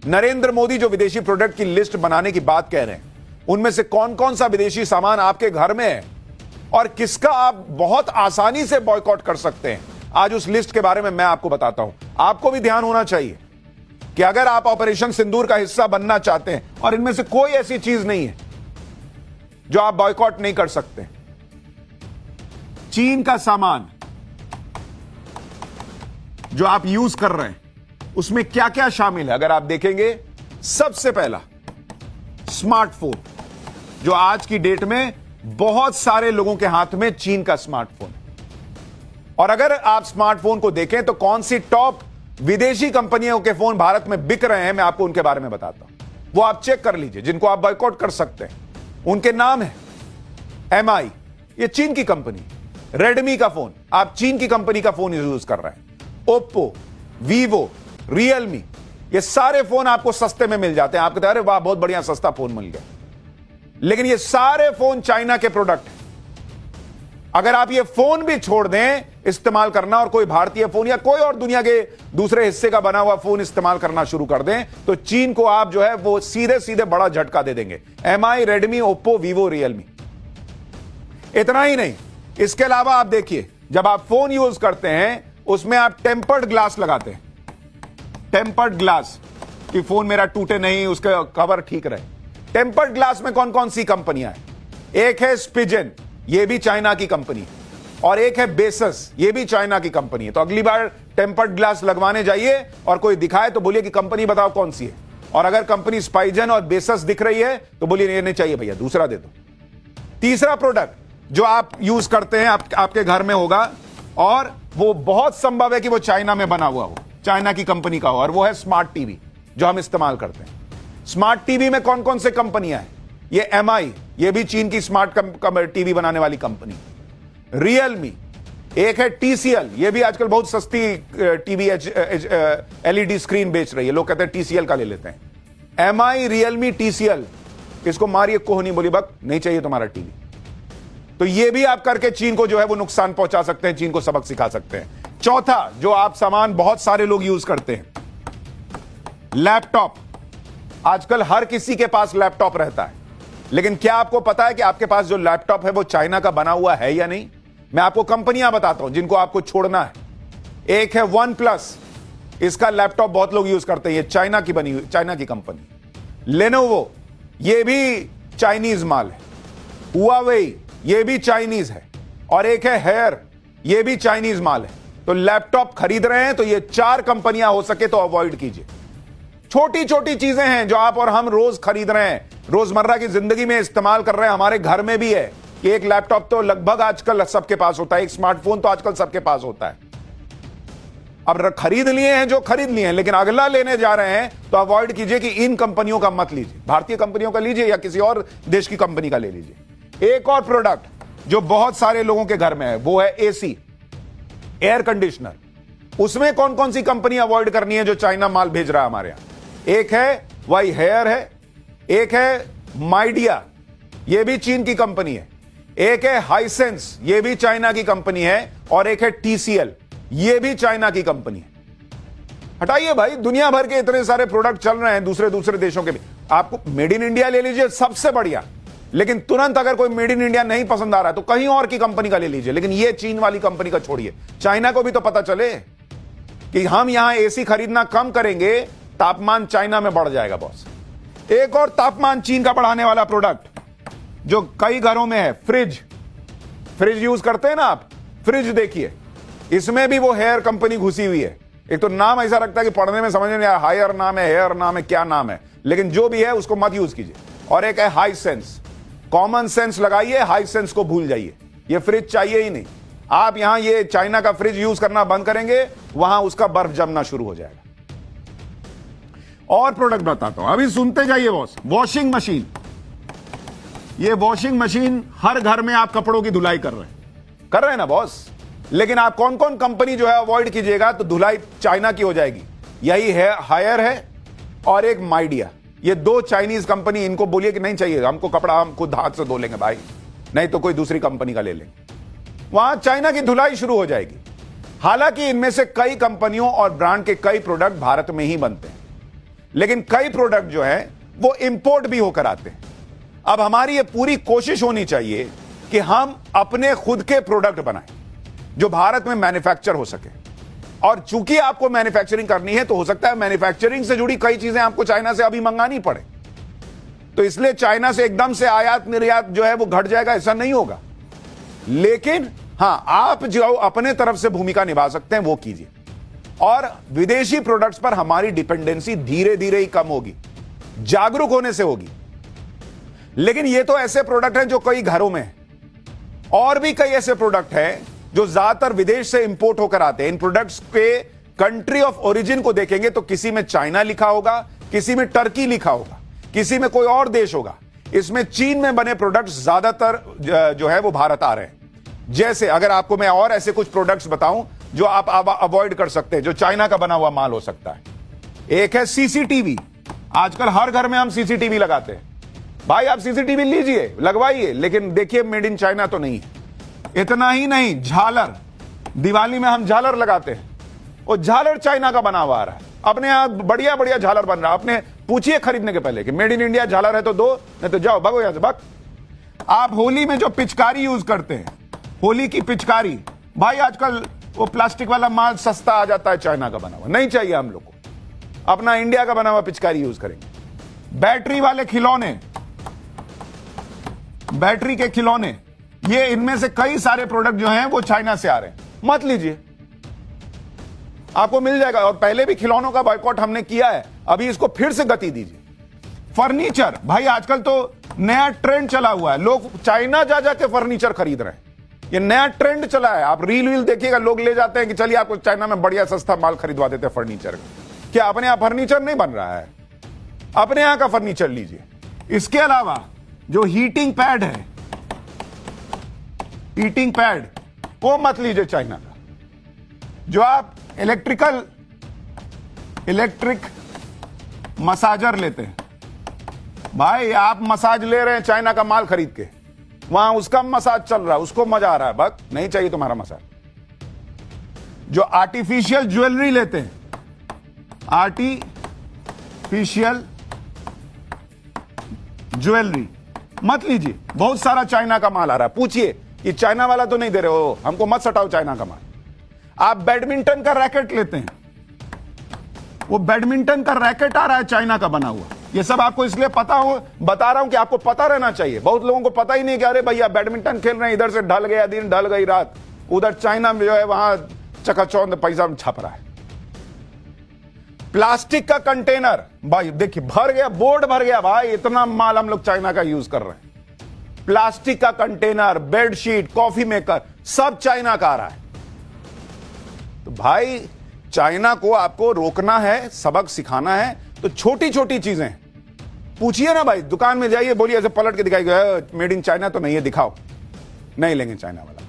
नरेंद्र मोदी जो विदेशी प्रोडक्ट की लिस्ट बनाने की बात कह रहे हैं, उनमें से कौन कौन सा विदेशी सामान आपके घर में है और किसका आप बहुत आसानी से बॉयकॉट कर सकते हैं, आज उस लिस्ट के बारे में मैं आपको बताता हूं। आपको भी ध्यान होना चाहिए कि अगर आप ऑपरेशन सिंदूर का हिस्सा बनना चाहते हैं और इनमें से कोई ऐसी चीज नहीं है जो आप बॉयकॉट नहीं कर सकते। चीन का सामान जो आप यूज कर रहे हैं उसमें क्या क्या शामिल है, अगर आप देखेंगे, सबसे पहला स्मार्टफोन, जो आज की डेट में बहुत सारे लोगों के हाथ में चीन का स्मार्टफोन। और अगर आप स्मार्टफोन को देखें तो कौन सी टॉप विदेशी कंपनियों के फोन भारत में बिक रहे हैं, मैं आपको उनके बारे में बताता हूं। वो आप चेक कर लीजिए, जिनको आप बॉयकॉट कर सकते हैं। उनके नाम है MI, ये चीन की कंपनी। रेडमी का फोन, आप चीन की कंपनी का फोन यूज कर रहे हैं। ओप्पो, वीवो, रियलमी, ये सारे फोन आपको सस्ते में मिल जाते हैं। आप कहते हैं अरे वाह, बहुत बढ़िया सस्ता फोन मिल गया, लेकिन ये सारे फोन चाइना के प्रोडक्ट हैं। अगर आप ये फोन भी छोड़ दें इस्तेमाल करना और कोई भारतीय फोन या कोई और दुनिया के दूसरे हिस्से का बना हुआ फोन इस्तेमाल करना शुरू कर दें, तो चीन को आप जो है वो सीधे सीधे बड़ा झटका दे देंगे। MI, Redmi, Oppo, Vivo, Realme. इतना ही नहीं, इसके अलावा आप देखिए, जब आप फोन यूज करते हैं उसमें आप टेम्पर्ड ग्लास लगाते हैं। टेम्पर्ड ग्लास कि फोन मेरा टूटे नहीं, उसका कवर ठीक रहे। टेम्पर्ड ग्लास में कौन कौन सी कंपनियां हैं? एक है स्पिजन, ये भी चाइना की कंपनी, और एक है बेसस, ये भी चाइना की कंपनी है। तो अगली बार टेम्पर्ड ग्लास लगवाने जाइए और कोई दिखाए तो बोलिए कि कंपनी बताओ कौन सी है, और अगर कंपनी स्पाइजन और बेसस दिख रही है तो बोलिए ये नहीं चाहिए भैया, दूसरा दे दो। तीसरा प्रोडक्ट जो आप यूज करते हैं, आपके घर में होगा, और वो बहुत संभव है कि वो चाइना में बना हुआ हो, चाइना की कंपनी का हो, और वो है स्मार्ट टीवी जो हम इस्तेमाल करते हैं। स्मार्ट टीवी में कौन कौन से कंपनियां हैं? ये MI, ये भी चीन की स्मार्ट टीवी बनाने वाली कंपनी। रियलमी, एक है TCL, ये भी आजकल बहुत सस्ती टीवी LED स्क्रीन बेच रही है, लोग कहते हैं TCL का ले लेते हैं। MI, रियलमी, TCL, इसको मारिए कोहनी बोली बक, नहीं चाहिए तुम्हारा टीवी। तो ये भी आप करके चीन को जो है वो नुकसान पहुंचा सकते हैं, चीन को सबक सिखा सकते हैं। चौथा जो आप सामान बहुत सारे लोग यूज करते हैं, लैपटॉप। आजकल हर किसी के पास लैपटॉप रहता है, लेकिन क्या आपको पता है कि आपके पास जो लैपटॉप है वो चाइना का बना हुआ है या नहीं? मैं आपको कंपनियां बताता हूं जिनको आपको छोड़ना है। एक है OnePlus, इसका लैपटॉप बहुत लोग यूज करते हैं, ये चाइना की बनी हुई, चाइना की कंपनी। लेनोवो, ये भी चाइनीज माल है। हुआवेई, ये भी चाइनीज है। और एक है हेयर, ये भी चाइनीज माल है। तो लैपटॉप खरीद रहे हैं तो ये 4 कंपनियां हो सके तो अवॉइड कीजिए। छोटी छोटी चीजें हैं जो आप और हम रोज खरीद रहे हैं, रोजमर्रा की जिंदगी में इस्तेमाल कर रहे हैं, हमारे घर में भी है कि एक लैपटॉप तो लगभग आजकल सबके पास होता है, एक स्मार्टफोन तो आजकल सबके पास होता है। अब खरीद लिए हैं जो खरीद लिए हैं, लेकिन अगला लेने जा रहे हैं तो अवॉइड कीजिए कि इन कंपनियों का मत लीजिए, भारतीय कंपनियों का लीजिए या किसी और देश की कंपनी का ले लीजिए। एक और प्रोडक्ट जो बहुत सारे लोगों के घर में है वो है AC, एयर कंडीशनर। उसमें कौन कौन सी कंपनी अवॉइड करनी है जो चाइना माल भेज रहा है हमारे यहां? एक है वाई हेयर है, एक है माइडिया, ये भी चीन की कंपनी है, एक है हाइसेंस, ये भी चाइना की कंपनी है, और एक है TCL, ये भी चाइना की कंपनी है। हटाइए भाई, दुनिया भर के इतने सारे प्रोडक्ट चल रहे हैं दूसरे दूसरे देशों के भी। आपको मेड इन इंडिया ले लीजिए, सबसे बढ़िया, लेकिन तुरंत अगर कोई मेड इन इंडिया नहीं पसंद आ रहा है तो कहीं और की कंपनी का ले लीजिए, लेकिन ये चीन वाली कंपनी का छोड़िए। चाइना को भी तो पता चले कि हम यहां AC खरीदना कम करेंगे, तापमान चाइना में बढ़ जाएगा बॉस। एक और तापमान चीन का बढ़ाने वाला प्रोडक्ट जो कई घरों में है, फ्रिज। फ्रिज यूज करते हैं ना आप, फ्रिज देखिए, इसमें भी वो हेयर कंपनी घुसी हुई है। एक तो नाम ऐसा रखता है कि पढ़ने में समझ नहीं आ रहा, हायर नाम है, हेयर नाम है, क्या नाम है, लेकिन जो भी है उसको मत यूज कीजिए। और एक है हाई सेंस, कॉमन सेंस लगाइए, हाई सेंस को भूल जाइए, ये फ्रिज चाहिए ही नहीं। आप यहां ये चाइना का फ्रिज यूज करना बंद करेंगे, वहां उसका बर्फ जमना शुरू हो जाएगा। और प्रोडक्ट बताता हूं, अभी सुनते जाइए बॉस। वॉशिंग मशीन, ये वॉशिंग मशीन हर घर में आप कपड़ों की धुलाई कर रहे हैं ना बॉस, लेकिन आप कौन कौन कंपनी जो है अवॉइड कीजिएगा तो धुलाई चाइना की हो जाएगी। यही है हायर है और एक माइडिया, ये 2 चाइनीज कंपनी। इनको बोलिए कि नहीं चाहिए हमको कपड़ा, हम खुद हाथ से धो लेंगे भाई, नहीं तो कोई दूसरी कंपनी का ले लेंगे, वहां चाइना की धुलाई शुरू हो जाएगी। हालांकि इनमें से कई कंपनियों और ब्रांड के कई प्रोडक्ट भारत में ही बनते हैं, लेकिन कई प्रोडक्ट जो है वो इंपोर्ट भी होकर आते हैं। अब हमारी ये पूरी कोशिश होनी चाहिए कि हम अपने खुद के प्रोडक्ट बनाएं जो भारत में मैन्युफैक्चर हो सके। और चूंकि आपको मैन्युफैक्चरिंग करनी है तो हो सकता है मैन्युफैक्चरिंग से जुड़ी कई चीजें आपको चाइना से अभी मंगानी पड़े, तो इसलिए चाइना से एकदम से आयात निर्यात जो है वो घट जाएगा, ऐसा नहीं होगा। लेकिन हां, आप जो अपने तरफ से भूमिका निभा सकते हैं वो कीजिए, और विदेशी प्रोडक्ट्स पर हमारी डिपेंडेंसी धीरे धीरे ही कम होगी, जागरूक होने से होगी। लेकिन ये तो ऐसे प्रोडक्ट हैं जो कई घरों में हैं, और भी कई ऐसे प्रोडक्ट हैं जो ज्यादातर विदेश से इंपोर्ट होकर आते हैं। इन प्रोडक्ट्स के कंट्री ऑफ ओरिजिन को देखेंगे तो किसी में चाइना लिखा होगा, किसी में टर्की लिखा होगा, किसी में कोई और देश होगा। इसमें चीन में बने प्रोडक्ट्स ज्यादातर जो है वो भारत आ रहे हैं। जैसे अगर आपको मैं और ऐसे कुछ प्रोडक्ट्स बताऊं जो आप अवॉइड कर सकते हैं, जो चाइना का बना हुआ माल हो सकता है। एक है सीसीटीवी। आजकल हर घर में हम सीसीटीवी लगाते हैं। भाई आप सीसीटीवी लीजिए, लगवाइए, लेकिन देखिए मेड इन चाइना तो नहीं है। इतना ही नहीं, झालर, दिवाली में हम झालर लगाते हैं, वो झालर चाइना का बना हुआ आ रहा है। अपने यहां बढ़िया बढ़िया झालर बन रहा है। अपने पूछिए खरीदने के पहले कि मेड इन इंडिया झालर है तो दो, नहीं तो जाओ, भगो यहां से, भाग। आप होली में जो पिचकारी यूज करते हैं, होली की पिचकारी, भाई आजकल वो प्लास्टिक वाला माल सस्ता आ जाता है चाइना का बना हुआ, नहीं चाहिए हम लोग को। अपना इंडिया का बना हुआ पिचकारी यूज करेंगे। बैटरी वाले खिलौने, बैटरी के खिलौने, ये इनमें से कई सारे प्रोडक्ट जो हैं वो चाइना से आ रहे हैं, मत लीजिए, आपको मिल जाएगा। और पहले भी खिलौनों का बॉयकॉट हमने किया है, अभी इसको फिर से गति दीजिए। फर्नीचर, भाई आजकल तो नया ट्रेंड चला हुआ है, लोग चाइना जा जाके फर्नीचर खरीद रहे हैं। ये नया ट्रेंड चला है, आप रील वील देखिएगा, लोग ले जाते हैं कि चलिए आपको चाइना में बढ़िया सस्ता माल खरीदवा देते हैं फर्नीचर का। क्या अपने यहां फर्नीचर नहीं बन रहा है? अपने यहां का फर्नीचर लीजिए। इसके अलावा जो हीटिंग पैड है, हीटिंग पैड, वो मत लीजिए चाइना का। जो आप इलेक्ट्रिक मसाजर लेते हैं, भाई आप मसाज ले रहे हैं चाइना का माल खरीद के, वहां उसका मसाज चल रहा है, उसको मजा आ रहा है, बस नहीं चाहिए तुम्हारा मसाज। जो आर्टिफिशियल ज्वेलरी लेते हैं, आर्टिफिशियल ज्वेलरी मत लीजिए, बहुत सारा चाइना का माल आ रहा है। पूछिए कि चाइना वाला तो नहीं दे रहे हो, हमको मत सटाओ चाइना का माल। आप बैडमिंटन का रैकेट लेते हैं, वो बैडमिंटन का रैकेट आ रहा है चाइना का बना हुआ। ये सब आपको इसलिए बता रहा हूं कि आपको पता रहना चाहिए। बहुत लोगों को पता ही नहीं कि अरे भैया बैडमिंटन खेल रहे हैं, इधर से ढल गया दिन, ढल गई रात, उधर चाइना में जो है वहां चकाचौंध पैसा छप रहा है। प्लास्टिक का कंटेनर, भाई देखिए भर गया, बोर्ड भर गया, भाई इतना माल हम लोग चाइना का यूज कर रहे हैं। प्लास्टिक का कंटेनर, बेडशीट, कॉफी मेकर, सब चाइना का आ रहा है। तो भाई चाइना को आपको रोकना है, सबक सिखाना है, तो छोटी छोटी चीजें पूछिए ना भाई, दुकान में जाइए, बोलिए ऐसे पलट के दिखाइए मेड इन चाइना तो नहीं है, दिखाओ, नहीं लेंगे चाइना वाला।